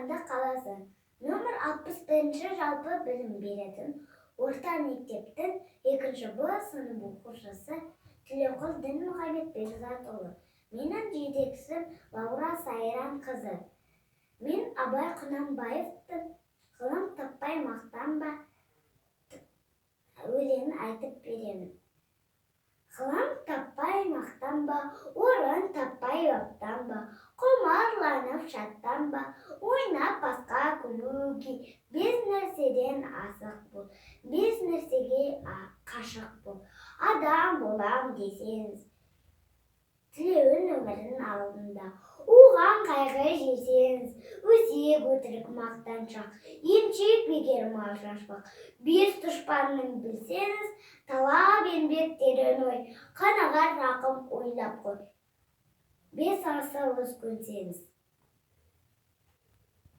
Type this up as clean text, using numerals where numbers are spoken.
Қарағанды қаласы. Нөмір 61-ші жалпы білім беретін орта мектептің 2-ші Б сынып оқушысы Тілеуқыз Дінмұхамед Бекзатұлы. Менің жетекшім Лаура Сайран қызы. Мен Абай Құнанбаевтың «Ғылым таппай мақтанба» өлеңін айтып беремін. Ғылым таппай мақтанба, орын таппай баптанба, құмарланып шаттанба, ойнап басқа күлуге, без нәрседен асық бол, без нәрсеге қашық бол. Адам болам десеңіз, тілеуін өмірдің алдында, оған қайғы жесеңіз, өсек өтірік мақтаншақ, емшек бекер мал шашпақ. Бес дұшпанның білсеңіз, талап еңбек терең ой, қанағат рақым ойлап қой. Бес асығыс көнсеңіз.